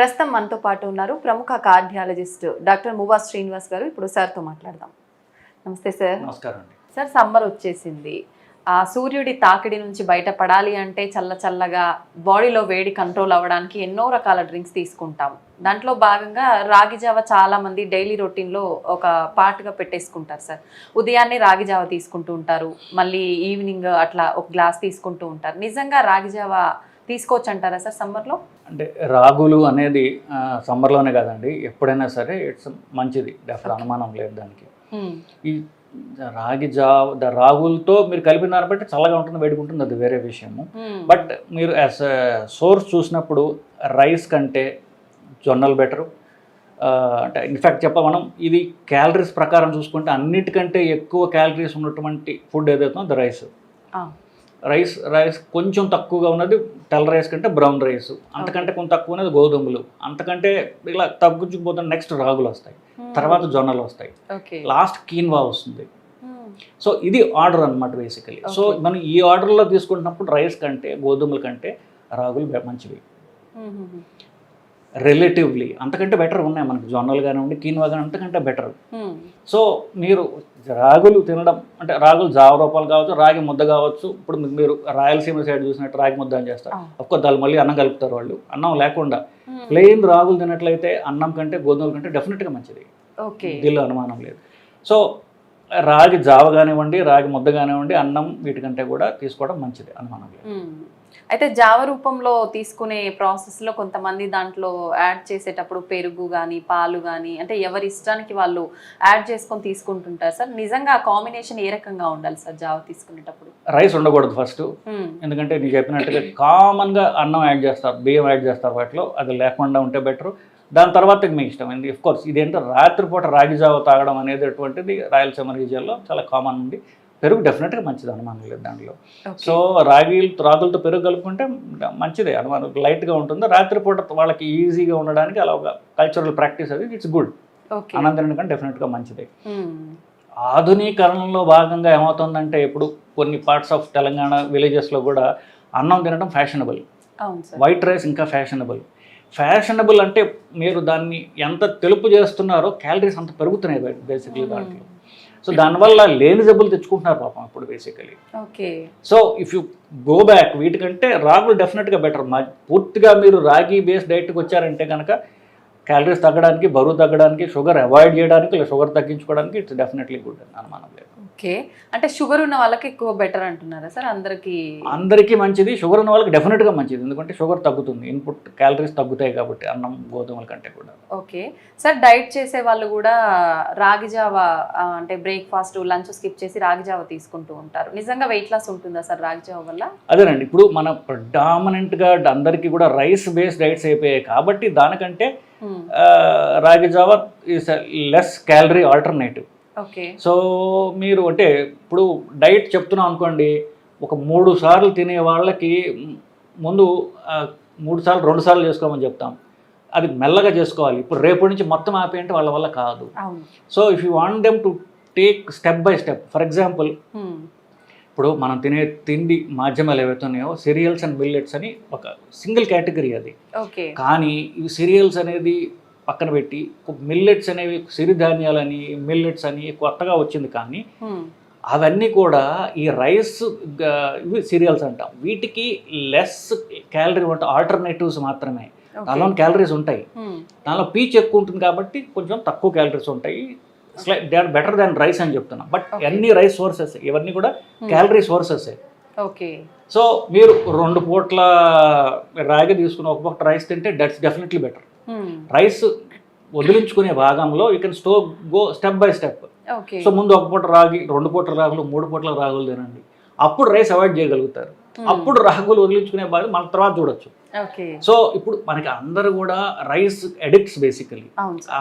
ప్రస్తుతం మనతో పాటు ఉన్నారు ప్రముఖ కార్డియాలజిస్ట్ డాక్టర్ మువా శ్రీనివాస్ గారు. ఇప్పుడు సార్తో మాట్లాడదాం. నమస్తే సార్. నమస్కారం అండి. సార్, సమ్మర్ వచ్చేసింది. ఆ సూర్యుడి తాకిడి నుంచి బయటపడాలి అంటే చల్లగా బాడీలో వేడి కంట్రోల్ అవ్వడానికి ఎన్నో రకాల డ్రింక్స్ తీసుకుంటాం. దాంట్లో భాగంగా రాగి జావ చాలా మంది డైలీ రొటీన్లో ఒక పార్ట్గా పెట్టేసుకుంటారు సార్. ఉదయాన్నే రాగి జావ తీసుకుంటూ ఉంటారు, మళ్ళీ ఈవినింగ్ అట్లా ఒక గ్లాస్ తీసుకుంటూ ఉంటారు. నిజంగా రాగి జావ తీసుకోవచ్చు అంటారా సార్ సమ్మర్లో? అంటే రాగులు అనేది సమ్మర్లోనే కాదండి, ఎప్పుడైనా సరే ఇట్స్ మంచిది, అసలు అనుమానం లేదు దానికి. ఈ రాగులతో మీరు కలిపినారు బట్టి చల్లగా ఉంటుంది, వేడిగా ఉంటుంది, అది వేరే విషయము. బట్ మీరు యాజ్ సోర్స్ చూసినప్పుడు రైస్ కంటే జొన్నలు బెటరు. అంటే ఇన్ఫ్యాక్ట్ మనం ఇది క్యాలరీస్ ప్రకారం చూసుకుంటే అన్నిటికంటే ఎక్కువ క్యాలరీస్ ఉన్నటువంటి ఫుడ్ ఏదైతుందో అది రైస్ కొంచెం తక్కువగా ఉన్నది తెల్ల రైస్ కంటే బ్రౌన్ రైస్, అంతకంటే కొంచెం తక్కువ ఉన్నది గోధుమలు, అంతకంటే ఇలా తగ్గించుకుపోతున్న నెక్స్ట్ రాగులు వస్తాయి, తర్వాత జొన్నలు వస్తాయి, లాస్ట్ కీన్వా వస్తుంది. సో ఇది ఆర్డర్ అనమాట బేసికలీ. సో మనం ఈ ఆర్డర్లో తీసుకుంటున్నప్పుడు రైస్ కంటే గోధుమల కంటే రాగులు మంచివి రిలేటివ్లీ. అంతకంటే బెటర్ ఉన్నాయి మనకి, జొన్నలు కానివ్వండి, కీన్వా కానీ అంతకంటే బెటర్. సో మీరు రాగులు తినడం అంటే రాగులు జావ రూపాయలు కావచ్చు, రాగి ముద్ద కావచ్చు. ఇప్పుడు మీరు రాయలసీమ సైడ్ చూసినట్టు రాగి ముద్ద అని చేస్తారు, ఒక్కొక్క దాని మళ్ళీ అన్నం కలుపుతారు వాళ్ళు. అన్నం లేకుండా ప్లెయిన్ రాగులు తినట్లయితే అన్నం కంటే గోధుమల కంటే డెఫినెట్గా మంచిది, దీనిలో అనుమానం లేదు. సో రాగి జావ కానివ్వండి, రాగి ముద్ద కానివ్వండి, అన్నం వీటికంటే కూడా తీసుకోవడం మంచిది, అనుమానం లేదు. అయితే జావ రూపంలో తీసుకునే ప్రాసెస్లో కొంతమంది దాంట్లో యాడ్ చేసేటప్పుడు పెరుగు కానీ పాలు కానీ అంటే ఎవరి ఇష్టానికి వాళ్ళు యాడ్ చేసుకొని తీసుకుంటుంటారు సార్. నిజంగా ఆ కాంబినేషన్ ఏ రకంగా ఉండాలి సార్ జావ తీసుకునేటప్పుడు? రైస్ ఉండకూడదు ఫస్ట్, ఎందుకంటే నీకు చెప్పినట్టుగా కామన్గా అన్నం యాడ్ చేస్తారు, బియ్యం యాడ్ చేస్తారు వాటిలో, అది లేకుండా ఉంటే బెటర్. దాని తర్వాత మీ ఇష్టం. అఫ్ కోర్స్ ఇదేంటో రాత్రిపూట రాగి జావ తాగడం అనేది అటువంటిది రాయలసీమ రీజియన్లో చాలా కామన్ ఉంది. పెరుగు డెఫినెట్గా మంచిది, అనుమానం లేదు దాంట్లో. సో రాగులతో పెరుగు కలుపుకుంటే మంచిదే, అనుమానం లైట్గా ఉంటుంది. రాత్రిపూట వాళ్ళకి ఈజీగా ఉండడానికి అలా ఒక కల్చరల్ ప్రాక్టీస్ అది, ఇట్స్ గుడ్. అన్నం తినడం కంటే డెఫినెట్గా మంచిదే. ఆధునీకరణలో భాగంగా ఏమవుతుందంటే ఇప్పుడు కొన్ని పార్ట్స్ ఆఫ్ తెలంగాణ విలేజెస్లో కూడా అన్నం తినడం ఫ్యాషనబుల్, వైట్ రైస్ ఇంకా ఫ్యాషనబుల్ అంటే మీరు దాన్ని ఎంత తెలుపు చేస్తున్నారో క్యాలరీస్ అంత పెరుగుతున్నాయి బేసిక్లీ దాంట్లో. సో దానివల్ల లేని జబ్బులు తెచ్చుకుంటున్నారు పాపం ఇప్పుడు basically. So if you go back వీటికంటే రాగులు డెఫినెట్గా బెటర్. పూర్తిగా మీరు రాగి బేస్ డైట్కి వచ్చారంటే కనుక క్యాలరీస్ తగ్గడానికి, బరువు తగ్గడానికి, షుగర్ అవాయిడ్ చేయడానికి, లేదా షుగర్ తగ్గించుకోవడానికి ఇట్స్ డెఫినెట్లీ గుడ్ అని అనుమానం లేదు. ఓకే, అంటే షుగర్ ఉన్న వాళ్ళకి ఎక్కువ బెటర్ అంటున్నారా సార్? అందరికీ మంచిది, షుగర్ ఉన్న వాళ్ళకి డెఫినెట్గా మంచిది, ఎందుకంటే షుగర్ తగ్గుతుంది, ఇన్పుట్ క్యాలరీస్ తగ్గుతాయి కాబట్టి అన్నం గోధుమల కంటే కూడా. ఓకే సార్, డైట్ చేసే వాళ్ళు కూడా రాగి జావ అంటే బ్రేక్ఫాస్ట్ లంచ్ స్కిప్ చేసి రాగి జావ తీసుకుంటూ ఉంటారు. నిజంగా వెయిట్ లాస్ ఉంటుందా సార్ రాగి జావ వల్ల? అదేనండి, ఇప్పుడు మన ప్రెడామినెంట్గా అందరికీ కూడా రైస్ బేస్డ్ డైట్స్ అయిపోయాయి కాబట్టి దానికంటే రాగి జావ is less calorie alternative. So మీరు అంటే ఇప్పుడు డైట్ చెప్తున్నాం అనుకోండి, ఒక 3 సార్లు తినే వాళ్ళకి ముందు 3 సార్లు 2 సార్లు చేసుకోమని చెప్తాం, అది మెల్లగా చేసుకోవాలి. ఇప్పుడు రేపటి నుంచి మొత్తం ఆపేయంటే వాళ్ళ వల్ల కాదు. So if you want them to take step by step, for example ఇప్పుడు మనం తినే తిండి మాధ్యమాలు ఏవైతున్నాయో సిరియల్స్ అండ్ మిల్లెట్స్ అని ఒక సింగిల్ కేటగిరీ అది. కానీ ఈ సిరియల్స్ అనేది పక్కన పెట్టి మిల్లెట్స్ అనేవి సిరిధాన్యాలని మిల్లెట్స్ అని కొత్తగా వచ్చింది. కానీ అవన్నీ కూడా ఈ రైస్ ఇవి సీరియల్స్ అంటాం, వీటికి లెస్ క్యాలరీ ఉంటాయి, ఆల్టర్నేటివ్స్ మాత్రమే. దానిలో క్యాలరీస్ ఉంటాయి, దానిలో పీచ్ ఎక్కువ ఉంటుంది కాబట్టి కొంచెం తక్కువ క్యాలరీస్ ఉంటాయి. They are better than rice అని చెప్తున్నాం. బట్ అన్ని రైస్ సోర్సెస్, ఇవన్నీ కూడా క్యాలరీ సోర్సెస్. సో మీరు 2 పూట్ల రాగి తీసుకుని ఒక పూట రైస్ తింటే దట్స్ డెఫినెట్లీ బెటర్. రైస్ వదిలించుకునే భాగంలో you can go step by step. So ముందు ఒక పూట రాగి, 2 పూటల రాగులు, 3 పూటల రాగులు తినండి, అప్పుడు రైస్ అవాయిడ్ చేయగలుగుతారు. అప్పుడు రాగులు వదిలించుకునే భాగం మన తర్వాత చూడొచ్చు. సో ఇప్పుడు మనకి అందరూ కూడా రైస్ అడిక్ట్స్ బేసికలీ.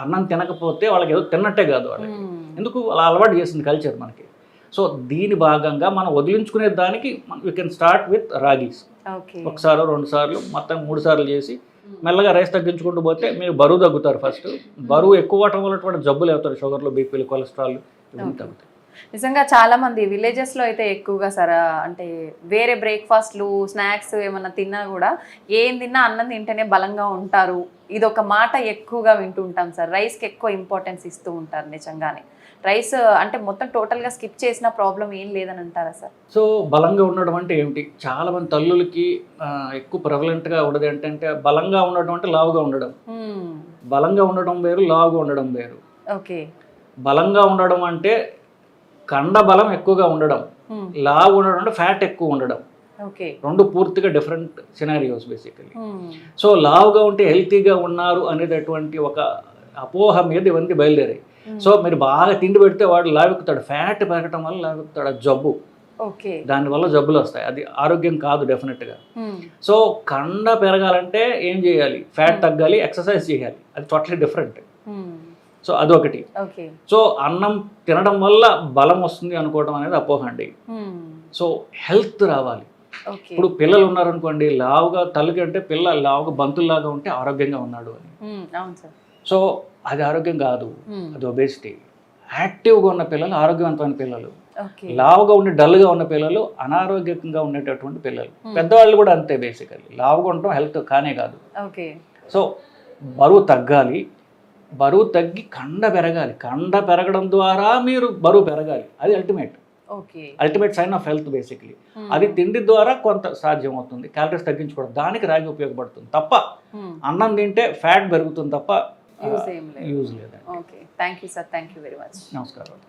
అన్నం తినకపోతే వాళ్ళకి ఏదో తిన్నట్టే కాదు, వాళ్ళకి ఎందుకు అలా అలవాటు చేసింది కల్చర్ మనకి. సో దీని భాగంగా మనం వదిలించుకునే దానికి వీ కెన్ స్టార్ట్ విత్ రాగీస్. 1 సార్లు 2 సార్లు మొత్తం 3 సార్లు చేసి మెల్లగా రైస్ తగ్గించుకుంటూ పోతే మీరు బరువు తగ్గుతారు. ఫస్ట్ బరువు ఎక్కువ అవటం వల్ల జబ్బులు అవుతారు, షుగర్లు, బీపీలు, కొలెస్ట్రాల్ ఇవన్నీ తగ్గుతాయి. నిజంగా చాలా మంది విలేజెస్ లో అయితే ఎక్కువగా సార్ అంటే వేరే బ్రేక్ఫాస్ట్లు స్నాక్స్ ఏమన్నా తిన్నా కూడా ఏం తిన్నా అన్నం తింటేనే బలంగా ఉంటారు. ఇది ఒక మాట ఎక్కువగా వింటుంటాం సార్. రైస్కి ఎక్కువ ఇంపార్టెన్స్ ఇస్తూ ఉంటారు నిజంగానే. రైస్ అంటే మొత్తం టోటల్గా స్కిప్ చేసిన ప్రాబ్లం ఏం లేదని అంటారా సార్? సో బలంగా ఉండడం అంటే ఏమిటి? చాలా మంది తల్లులకి ఎక్కువ ప్రెవలెంట్గా ఉండదు ఏంటంటే బలంగా ఉండడం అంటే లావుగా ఉండడం. బలంగా ఉండడం వేరు, లావుగా ఉండడం వేరు. ఓకే. బలంగా ఉండడం అంటే కండ బలం ఎక్కువగా ఉండడం, లావు ఉండడం అంటే ఫ్యాట్ ఎక్కువ ఉండడం. ఓకే. రెండు పూర్తిగా డిఫరెంట్ సినారియోస్ బేసికలీ. సో లావుగా ఉంటే హెల్తీగా ఉన్నారు అనేటటువంటి ఒక అపోహ మీద ఇవన్నీ బయలుదేరాయి. సో మీరు బాగా తిండి పెడితే వాడు లావెక్కుతాడు, ఫ్యాట్ పెరగటం వల్ల లావెక్కుతాడు, అది జబ్బు. ఓకే. దానివల్ల జబ్బులు వస్తాయి, అది ఆరోగ్యం కాదు డెఫినెట్గా. సో కండ పెరగాలంటే ఏం చేయాలి? ఫ్యాట్ తగ్గాలి, ఎక్సర్సైజ్ చేయాలి, అది టోటలీ డిఫరెంట్. సో అదొకటి. సో అన్నం తినడం వల్ల బలం వస్తుంది అనుకోవడం అనేది అపోహ అండి. సో హెల్త్ రావాలి. ఇప్పుడు పిల్లలు ఉన్నారనుకోండి, లావుగా తల్లికి అంటే పిల్ల లావుగా బంతుల్లాగా ఉంటే ఆరోగ్యంగా ఉన్నాడు అని. సో అది ఆరోగ్యం కాదు, అది ఒబేసిటీ. యాక్టివ్గా ఉన్న పిల్లలు ఆరోగ్యవంతమైన పిల్లలు, లావుగా ఉండి డల్గా ఉన్న పిల్లలు అనారోగ్యంగా ఉండేటటువంటి పిల్లలు. పెద్దవాళ్ళు కూడా అంతే బేసికల్లీ. లావుగా ఉండటం హెల్త్ కానే కాదు. సో బరువు తగ్గాలి, బరువు తగ్గి కండ పెరగాలి, కండ పెరగడం ద్వారా మీరు బరువు పెరగాలి, అది ultimate sign of health basically. అది తిండి ద్వారా కొంత సాధ్యం అవుతుంది, క్యాలరీస్ తగ్గించుకోవడం, దానికి రాగి ఉపయోగపడుతుంది తప్ప అన్నం తింటే ఫ్యాట్ పెరుగుతుంది తప్ప యూజ్ లేదండి. Thank you sir, thank you very much. నమస్కారం.